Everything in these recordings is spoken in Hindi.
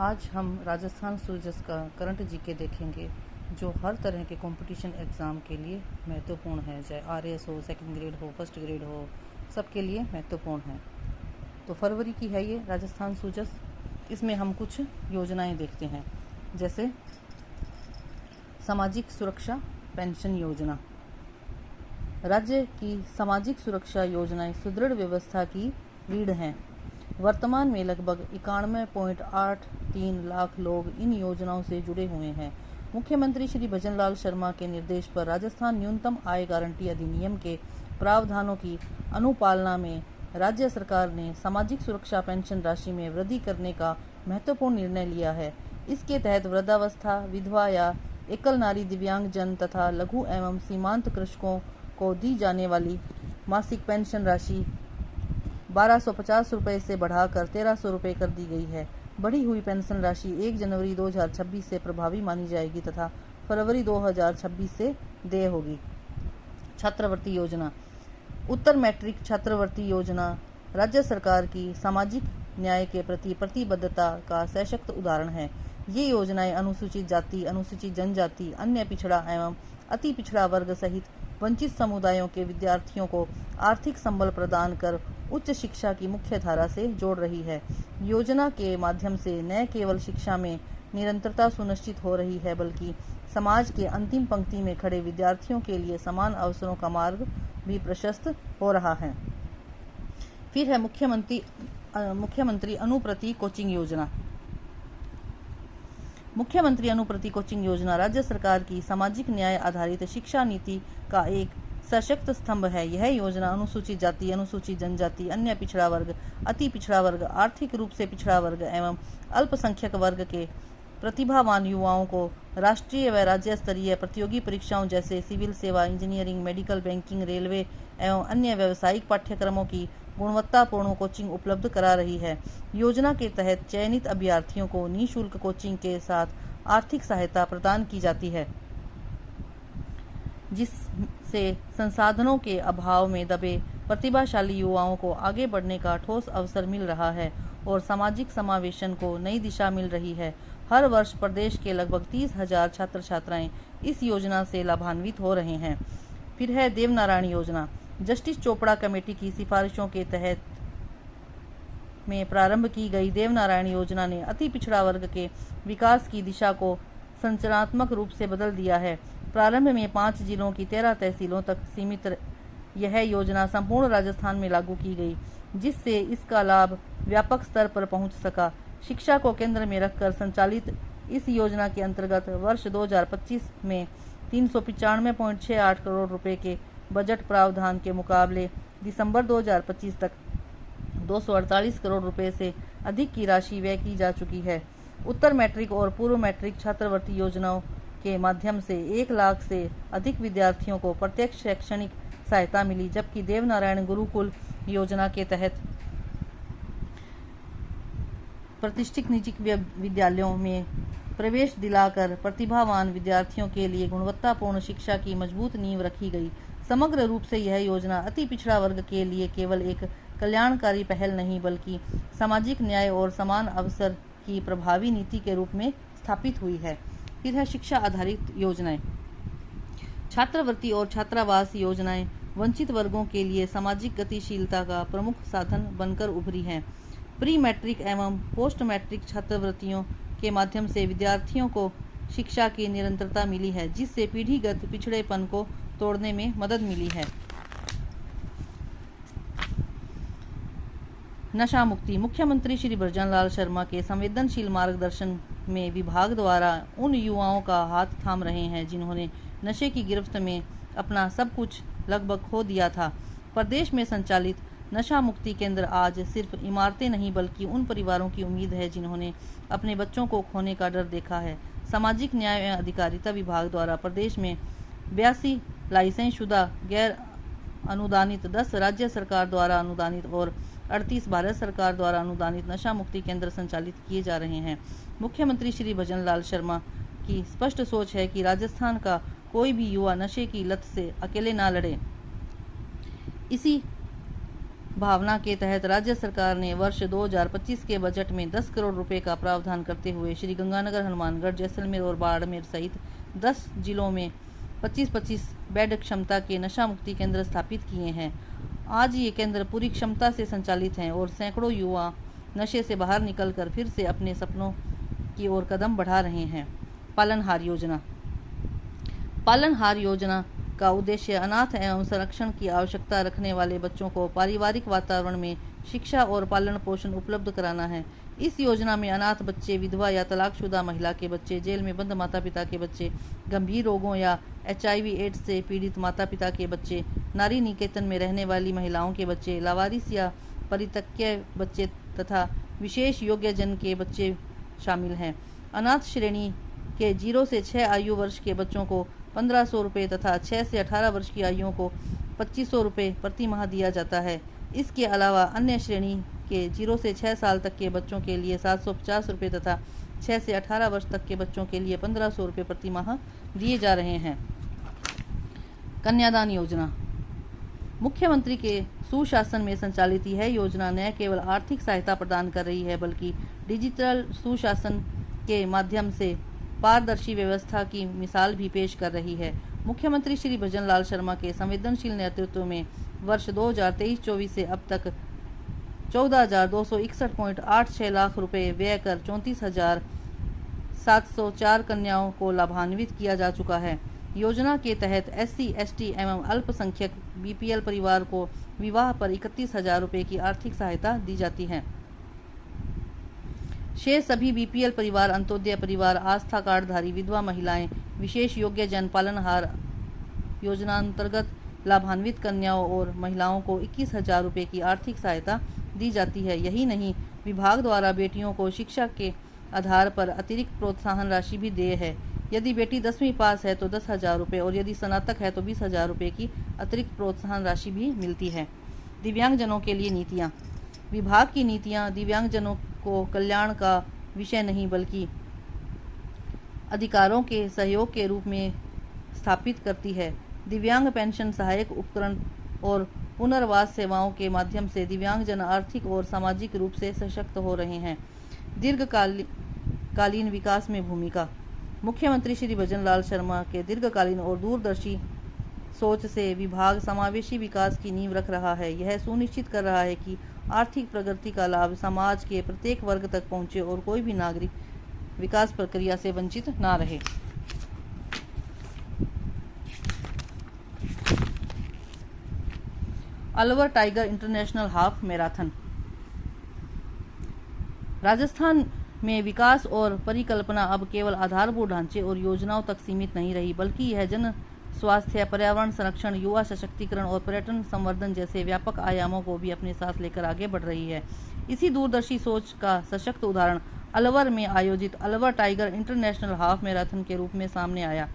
आज हम राजस्थान सूरजस का करंट जीके देखेंगे, जो हर तरह के कंपटीशन एग्ज़ाम के लिए महत्वपूर्ण है। चाहे आरएस हो, सेकंड ग्रेड हो, फर्स्ट ग्रेड हो, सबके लिए महत्वपूर्ण है। तो फरवरी की है ये राजस्थान सूरजस। इसमें हम कुछ योजनाएं देखते हैं, जैसे सामाजिक सुरक्षा पेंशन योजना। राज्य की सामाजिक सुरक्षा योजनाएं सुदृढ़ व्यवस्था की रीढ़ हैं। वर्तमान में लगभग 91.83 लाख लोग इन योजनाओं से जुड़े हुए हैं। मुख्यमंत्री श्री भजनलाल शर्मा के निर्देश पर राजस्थान न्यूनतम आय गारंटी अधिनियम के प्रावधानों की अनुपालना में राज्य सरकार ने सामाजिक सुरक्षा पेंशन राशि में वृद्धि करने का महत्वपूर्ण निर्णय लिया है। इसके तहत वृद्धावस्था, विधवा या एकल नारी, दिव्यांगजन तथा लघु एवं सीमांत कृषकों को दी जाने वाली मासिक पेंशन राशि 1250 रुपये से बढ़ाकर 1300 रुपये कर दी गई है। बढ़ी हुई पेंशन राशि 1 जनवरी 2026 से प्रभावी मानी जाएगी तथा फरवरी 2026 से देय होगी। छात्रवृत्ति योजना। उत्तर मैट्रिक छात्रवृत्ति योजना राज्य सरकार की सामाजिक न्याय के प्रति प्रतिबद्धता का सशक्त उदाहरण है। ये योजनाएं अनुसूचित जाति, अनुसूचित जनजाति, अन्य पिछड़ा एवं अति पिछड़ा वर्ग सहित वंचित समुदायों के विद्यार्थियों को आर्थिक संबल प्रदान कर उच्च शिक्षा की मुख्य धारा से जोड़ रही है। योजना के माध्यम से न केवल शिक्षा में निरंतरता सुनिश्चित हो रही है, बल्कि समाज के अंतिम पंक्ति में खड़े विद्यार्थियों के लिए समान अवसरों का मार्ग भी प्रशस्त हो रहा है। फिर है मुख्यमंत्री अनुप्रति कोचिंग योजना। मुख्यमंत्री अनुप्रति कोचिंग योजना राज्य सरकार की सामाजिक न्याय आधारित शिक्षा नीति का एक सशक्त स्तंभ है। यह योजना अनुसूचित जाति, अनुसूचित जनजाति, अन्य पिछड़ा वर्ग, अति पिछड़ा वर्ग, आर्थिक रूप से पिछड़ा वर्ग एवं अल्पसंख्यक वर्ग के प्रतिभावान युवाओं को राष्ट्रीय व राज्य स्तरीय प्रतियोगी परीक्षाओं जैसे सिविल सेवा, इंजीनियरिंग, मेडिकल, बैंकिंग, रेलवे एवं अन्य व्यावसायिक पाठ्यक्रमों की गुणवत्तापूर्ण कोचिंग उपलब्ध करा रही है। योजना के तहत चयनित अभ्यर्थियों को निःशुल्क कोचिंग के साथ आर्थिक सहायता प्रदान की जाती है, जिससे संसाधनों के अभाव में दबे प्रतिभाशाली युवाओं को आगे बढ़ने का ठोस अवसर मिल रहा है और सामाजिक समावेशन को नई दिशा मिल रही है। हर वर्ष प्रदेश के लगभग 30,000 छात्र छात्राएं इस योजना से लाभान्वित हो रहे हैं। फिर है देवनारायण योजना। जस्टिस चोपड़ा कमेटी की सिफारिशों के तहत में प्रारंभ की गई देवनारायण योजना ने अति पिछड़ा वर्ग के विकास की दिशा को संरचनात्मक रूप से बदल दिया है। प्रारंभ में 5 जिलों की 13 तहसीलों तक सीमित यह योजना संपूर्ण राजस्थान में लागू की गई, जिससे इसका लाभ व्यापक स्तर पर पहुंच सका। शिक्षा को केंद्र में रखकर संचालित इस योजना के अंतर्गत वर्ष 2025 में 395.68 करोड़ रुपए के बजट प्रावधान के मुकाबले दिसंबर 2025 तक 248 करोड़ रुपए से अधिक की राशि व्यय की जा चुकी है। उत्तर मैट्रिक और पूर्व मैट्रिक छात्रवृत्ति योजनाओं के माध्यम से 1 लाख से अधिक विद्यार्थियों को प्रत्यक्ष शैक्षणिक सहायता मिली, जबकि देवनारायण गुरुकुल योजना के तहत प्रतिष्ठित निजी विद्यालयों में प्रवेश दिलाकर प्रतिभावान विद्यार्थियों के लिए गुणवत्तापूर्ण शिक्षा की मजबूत नींव रखी गई। समग्र रूप से यह योजना अति पिछड़ा वर्ग के लिए केवल एक कल्याणकारी पहल नहीं, बल्कि सामाजिक न्याय और समान अवसर की प्रभावी नीति के रूप में स्थापित हुई है। फिर है शिक्षा आधारित योजनाएं। छात्रवृत्ति और छात्रावास योजनाएं वंचित वर्गों के लिए सामाजिक गतिशीलता का प्रमुख साधन बनकर उभरी हैं। प्री मैट्रिक एवं पोस्ट मैट्रिक छात्रवृत्तियों के माध्यम से विद्यार्थियों को शिक्षा की निरंतरता मिली है, जिससे पीढ़ीगत पिछड़ेपन को तोड़ने में मदद मिली है। नशा मुक्ति। मुख्यमंत्री श्री भजनलाल शर्मा के संवेदनशील मार्गदर्शन में विभाग द्वारा उन युवाओं का हाथ थाम रहे हैं जिन्होंने नशे की गिरफ्त में अपना सब कुछ लगभग खो दिया था। प्रदेश में संचालित नशा मुक्ति केंद्र आज सिर्फ इमारतें नहीं, बल्कि उन परिवारों की उम्मीद है जिन्होंने अपने बच्चों को खोने का डर देखा है। सामाजिक न्याय एवं अधिकारिता विभाग द्वारा प्रदेश में 82 लाइसेंस शुदा गैर अनुदानित, 10 राज्य सरकार द्वारा अनुदानित और 38 भारत सरकार द्वारा अनुदानित नशा मुक्ति केंद्र संचालित किए जा रहे हैं। मुख्यमंत्री श्री भजनलाल शर्मा की स्पष्ट सोच है कि राजस्थान का कोई भी युवा नशे की लत से अकेले ना लड़े। इसी भावना के तहत राज्य सरकार ने वर्ष 2025 के बजट में 10 करोड़ रुपए का प्रावधान करते हुए श्री गंगानगर, हनुमानगढ़, जैसलमेर और बाड़मेर सहित 10 जिलों में 25-25 बेड क्षमता के नशा मुक्ति केंद्र स्थापित किए हैं। आज ये केंद्र पूरी क्षमता से संचालित हैं और सैकड़ों युवा नशे से बाहर निकलकर फिर से अपने सपनों की ओर कदम बढ़ा रहे हैं। पालनहार योजना। पालनहार योजना का उद्देश्य अनाथ एवं संरक्षण की आवश्यकता रखने वाले बच्चों को पारिवारिक वातावरण में शिक्षा और पालन पोषण उपलब्ध कराना है। इस योजना में अनाथ बच्चे, विधवा या तलाकशुदा महिला के बच्चे, जेल में बंद माता पिता के बच्चे, गंभीर रोगों या HIV एड्स से पीड़ित माता पिता के बच्चे, नारी निकेतन में रहने वाली महिलाओं के बच्चे, लावारिस या परित्यक्य बच्चे तथा विशेष योग्य जन के बच्चे शामिल हैं। अनाथ श्रेणी के 0 से 6 आयु वर्ष के बच्चों को 1500 रुपये तथा 6 से 18 वर्ष की आयुओं को 2500 रुपये प्रति माह दिया जाता है। इसके अलावा अन्य श्रेणी के 0 से 6 साल तक के बच्चों के लिए 750 रुपये तथा 6 से 18 वर्ष तक के बच्चों के लिए 1500 रुपये प्रति माह दिए जा रहे हैं। कन्यादान योजना। मुख्यमंत्री के सुशासन में संचालित यह योजना न केवल आर्थिक सहायता प्रदान कर रही है बल्कि डिजिटल सुशासन के माध्यम से पारदर्शी व्यवस्था की मिसाल भी पेश कर रही है। मुख्यमंत्री श्री भजनलाल शर्मा के संवेदनशील नेतृत्व में वर्ष 2023-24 से अब तक 14,261.86 लाख रुपए व्यय कर 34,704 कन्याओं को लाभान्वित किया जा चुका है। योजना के तहत SC, ST एवं अल्पसंख्यक BPL परिवार को विवाह पर 31,000 रुपए की आर्थिक सहायता दी जाती है। शेष सभी BPL परिवार, अंत्योदय परिवार, आस्था कार्डधारी विधवा महिलाएं, विशेष योग्य जन पालनहार योजना अंतर्गत लाभान्वित कन्याओं और महिलाओं को 21,000 रुपए की आर्थिक सहायता दी जाती है। यही नहीं, विभाग द्वारा बेटियों को शिक्षा के आधार पर अतिरिक्त प्रोत्साहन राशि भी देय है। यदि बेटी 10वीं पास है तो 10,000 रुपये और यदि स्नातक है तो 20,000 रुपये की अतिरिक्त प्रोत्साहन राशि भी मिलती है। दिव्यांगजनों के लिए नीतियाँ। विभाग की नीतियाँ दिव्यांगजनों को कल्याण का विषय नहीं बल्कि अधिकारों के सहयोग के रूप में स्थापित करती है। दिव्यांग पेंशन, सहायक उपकरण और पुनर्वास सेवाओं के माध्यम से दिव्यांगजन आर्थिक और सामाजिक रूप से सशक्त हो रहे हैं। दीर्घकालीन विकास में भूमिका। मुख्यमंत्री श्री भजनलाल शर्मा के दीर्घकालीन और दूरदर्शी सोच से विभाग समावेशी विकास की नींव रख रहा है। यह सुनिश्चित कर रहा है कि आर्थिक प्रगति का लाभ समाज के प्रत्येक वर्ग तक पहुंचे और कोई भी नागरिक विकास प्रक्रिया से वंचित ना रहे। Alwar tiger international half marathon. Rajasthan में विकास और परिकल्पना अब केवल आधारभूत ढांचे और योजनाओं तक सीमित नहीं रही बल्कि यह जन स्वास्थ्य, पर्यावरण संरक्षण, युवा सशक्तिकरण और पर्यटन संवर्धन जैसे व्यापक आयामों को भी अपने साथ लेकर आगे बढ़ रही है। इसी दूरदर्शी सोच का सशक्त उदाहरण अलवर में आयोजित Alwar tiger international half marathon के रूप में सामने आया।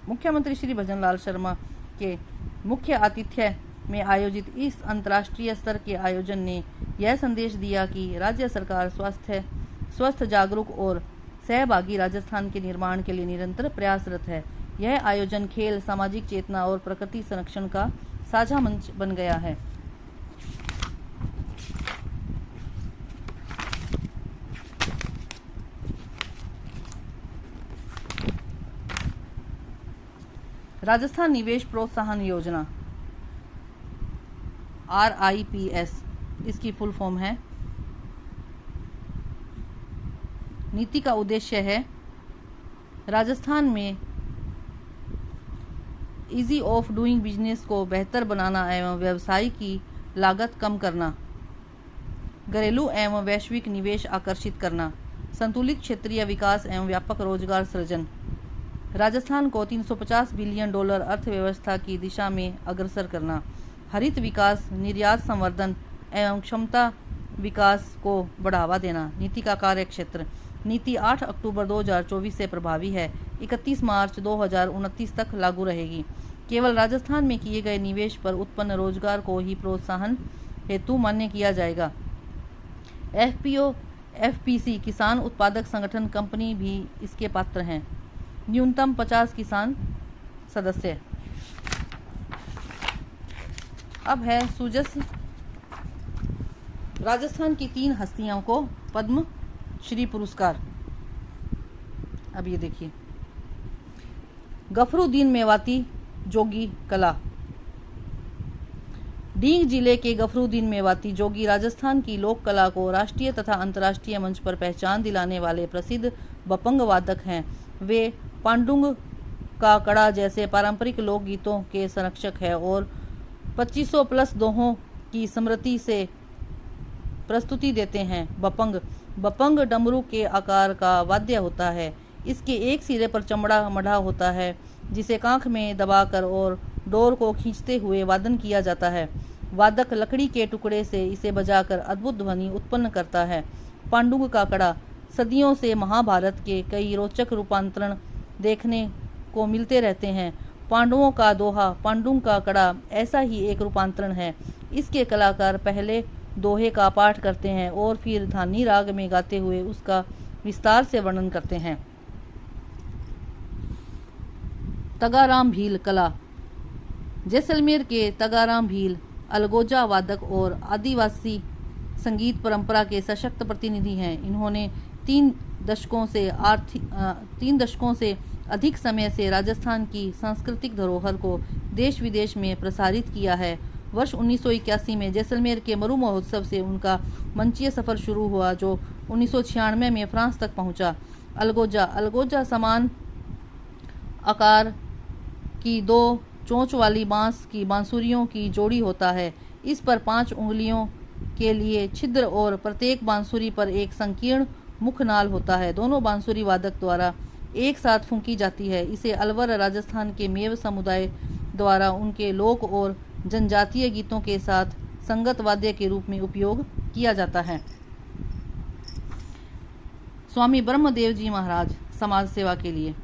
मुख्यमंत्री श्री भजनलाल शर्मा के मुख्य आतिथ्य में आयोजित इस अंतर्राष्ट्रीय स्तर के आयोजन ने यह संदेश दिया कि राज्य सरकार स्वस्थ, जागरूक और सहभागी राजस्थान के निर्माण के लिए निरंतर प्रयासरत है। यह आयोजन खेल, सामाजिक चेतना और प्रकृति संरक्षण का साझा मंच बन गया है। राजस्थान निवेश प्रोत्साहन योजना RIPS इसकी फुल फॉर्म है। नीति का उद्देश्य है राजस्थान में इजी ऑफ डूइंग बिजनेस को बेहतर बनाना एवं व्यवसाय की लागत कम करना, घरेलू एवं वैश्विक निवेश आकर्षित करना, संतुलित क्षेत्रीय विकास एवं व्यापक रोजगार सृजन, राजस्थान को $350 बिलियन अर्थव्यवस्था की दिशा में अग्रसर करना, हरित विकास, निर्यात संवर्धन एवं क्षमता विकास को बढ़ावा देना। नीति का कार्यक्षेत्र। नीति 8 अक्टूबर 2024 से प्रभावी है, 31 मार्च 2029 तक लागू रहेगी। केवल राजस्थान में किए गए निवेश पर उत्पन्न रोजगार को ही प्रोत्साहन हेतु मान्य किया जाएगा। FPO, FPC किसान उत्पादक संगठन कंपनी भी इसके पात्र हैं। न्यूनतम 50 किसान सदस्य। अब है सुजस राजस्थान की 3 हस्तियों को पद्म श्री पुरस्कार। अब ये देखिए, गफरुद्दीन मेवाती जोगी कला। डींग जिले के गफरुद्दीन मेवाती जोगी राजस्थान की लोक कला को राष्ट्रीय तथा अंतर्राष्ट्रीय मंच पर पहचान दिलाने वाले प्रसिद्ध बपंग वादक हैं। वे पांडुंग का कड़ा जैसे पारंपरिक लोक गीतों के संरक्षक हैं और 2500 प्लस दोहों की स्मृति से प्रस्तुति देते हैं। बपंग डमरू के आकार का वाद्य होता है। इसके एक सिरे पर चमड़ा मढ़ा होता है जिसे कांख में दबाकर और डोर को खींचते हुए वादन किया जाता है। वादक लकड़ी के टुकड़े से इसे बजाकर अद्भुत ध्वनि उत्पन्न करता है। पांडुंग का कड़ा। सदियों से महाभारत के कई रोचक रूपांतरण देखने को मिलते रहते हैं। पांडवों का दोहा पांडुंग का कड़ा ऐसा ही एक रूपांतरण है। इसके कलाकार पहले दोहे का पाठ करते हैं और फिर धानी राग में गाते हुए उसका विस्तार से वर्णन करते हैं। तगाराम भील कला। जैसलमेर के तगाराम भील अलगोजा वादक और आदिवासी संगीत परंपरा के सशक्त प्रतिनिधि हैं। इन्होंने 3 दशकों से अधिक समय से राजस्थान की सांस्कृतिक धरोहर को देश विदेश में प्रसारित किया है। वर्ष 1981 में जैसलमेर के मरु महोत्सव से उनका मंचीय सफर शुरू हुआ जो 1996 में फ्रांस तक पहुंचा। अलगोजा समान आकार की 2 चोंच वाली बांस की बांसुरियों की जोड़ी होता है। इस पर 5 उंगलियों के लिए छिद्र और प्रत्येक बांसुरी पर एक संकीर्ण मुखनाल होता है। दोनों बांसुरी वादक द्वारा एक साथ फूंकी जाती है। इसे अलवर राजस्थान के मेव समुदाय द्वारा उनके लोक और जनजातीय गीतों के साथ संगत वाद्य के रूप में उपयोग किया जाता है। स्वामी ब्रह्मदेव जी महाराज समाज सेवा के लिए।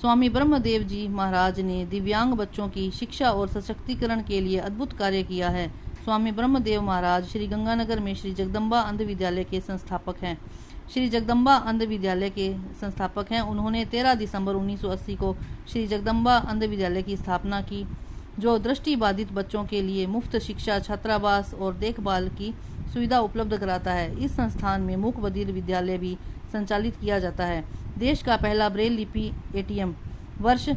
स्वामी ब्रह्मदेव जी महाराज ने दिव्यांग बच्चों की शिक्षा और सशक्तिकरण के लिए अद्भुत कार्य किया है। स्वामी ब्रह्मदेव महाराज श्री गंगानगर में श्री जगदम्बा अंध विद्यालय के संस्थापक हैं। उन्होंने 13 दिसंबर 1980 को श्री जगदम्बा अंध विद्यालय की स्थापना की जो दृष्टिबाधित बच्चों के लिए मुफ्त शिक्षा, छात्रावास और देखभाल की सुविधा उपलब्ध कराता है। इस संस्थान में मूक बधिर विद्यालय भी संचालित किया जाता है। देश का पहला ब्रेल लिपि एटीएम वर्ष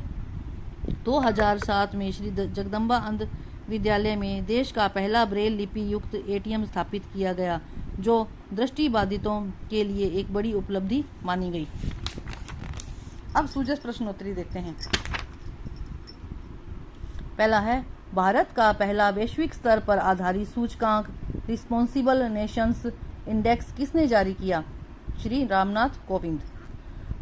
2007 में श्री जगदम्बा अंध विद्यालय में देश का पहला ब्रेल लिपि युक्त एटीएम स्थापित किया गया जो दृष्टिबाधितों के लिए एक बड़ी उपलब्धि मानी गई। अब सूजस प्रश्नोत्तरी देखते हैं। पहला है, भारत का पहला वैश्विक स्तर पर आधारित सूचकांक रिस्पॉन्सिबल नेशंस इंडेक्स किसने जारी किया? श्री रामनाथ कोविंद।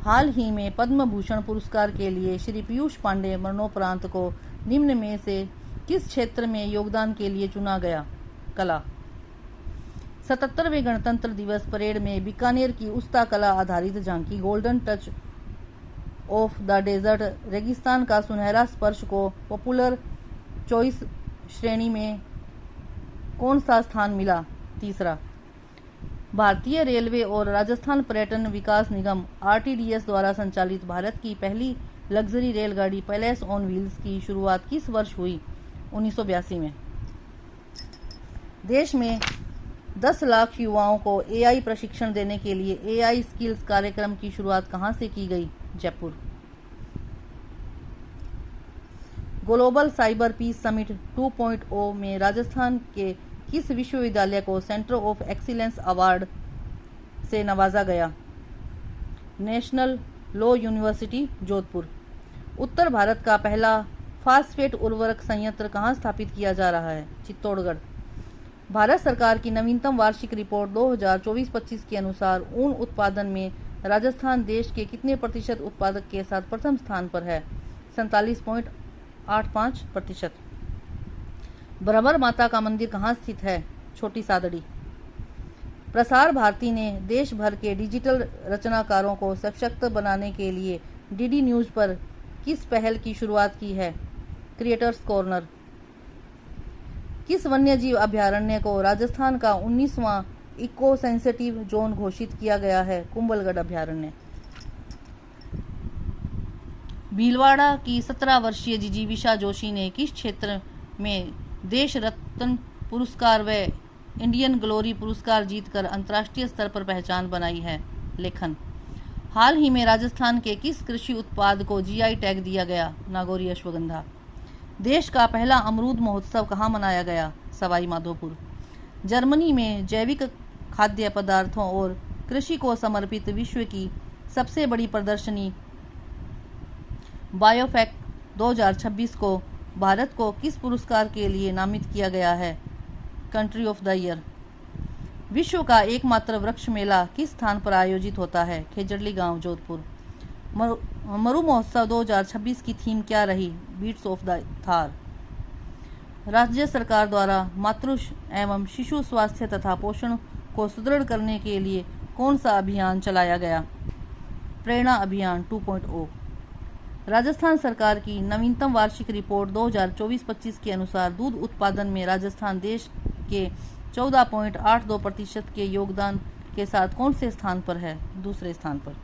हाल ही में पद्म भूषण पुरस्कार के लिए श्री पीयूष पांडे मरणोपरांत को निम्न में से किस क्षेत्र में योगदान के लिए चुना गया? कला। 77वें गणतंत्र दिवस परेड में बीकानेर की उस्ता कला आधारित झांकी golden touch of the desert रेगिस्तान का सुनहरा स्पर्श को पॉपुलर चॉइस श्रेणी में कौन सा स्थान मिला? तीसरा। भारतीय रेलवे और राजस्थान पर्यटन विकास निगम आरटीडीएस द्वारा संचालित भारत की पहली लग्जरी रेलगाड़ी पैलेस ऑन व्हील्स की शुरुआत किस वर्ष हुई? 1982 में। देश में 10 लाख युवाओं को एआई प्रशिक्षण देने के लिए एआई स्किल्स कार्यक्रम की शुरुआत कहां से की गई? Jaipur. Global cyber peace summit 2.0 में राजस्थान के किस विश्वविद्यालय को सेंटर ऑफ एक्सीलेंस अवार्ड से नवाजा गया? National law university Jodhpur. उत्तर भारत का पहला फास्फेट उर्वरक संयंत्र कहां स्थापित किया जा रहा है? चित्तौड़गढ़। भारत सरकार की नवीनतम वार्षिक रिपोर्ट 2024-25 के अनुसार ऊन उत्पादन में राजस्थान देश के कितने प्रतिशत उत्पादक के साथ प्रथम स्थान पर है? 47.85%। बरबर माता का मंदिर कहाँ स्थित है? छोटी सादड़ी। प्रसार भारती ने देश भर के डिजिटल रचनाकारों को सशक्त बनाने के लिए डीडी न्यूज पर किस पहल की शुरुआत की है? Creators corner. किस वन्यजीव अभयारण्य को राजस्थान का 19वां इको सेंसिटिव जोन घोषित किया गया है? कुंभलगढ़ अभयारण्य। भीलवाड़ा की 17 वर्षीय जिजीविषा जोशी ने किस क्षेत्र में देश रत्न पुरस्कार व इंडियन ग्लोरी पुरस्कार जीतकर अंतर्राष्ट्रीय स्तर पर पहचान बनाई है। लेखन। हाल ही में राजस्थान के किस कृषि उत्पाद को जीआई टैग दिया गया? नागौरी अश्वगंधा। देश का पहला अमरूद महोत्सव कहाँ मनाया गया? सवाई माधोपुर। जर्मनी में जैविक खाद्य पदार्थों और कृषि को समर्पित विश्व की सबसे बड़ी प्रदर्शनी बायोफेक 2026 को भारत को किस पुरस्कार के लिए नामित किया गया है? Country of the year. विश्व का एकमात्र वृक्ष मेला किस स्थान पर आयोजित होता है? खेजड़ली गांव, जोधपुर। मरु महोत्सव 2026 की थीम क्या रही? Beats of the Thar. राज्य सरकार द्वारा मातृ एवं शिशु स्वास्थ्य तथा पोषण को सुदृढ़ करने के लिए कौन सा अभियान चलाया गया? प्रेरणा अभियान 2.0। राजस्थान सरकार की नवीनतम वार्षिक रिपोर्ट 2024-25 के अनुसार दूध उत्पादन में राजस्थान देश के 14.82% के योगदान के साथ कौन से स्थान पर है? दूसरे स्थान पर।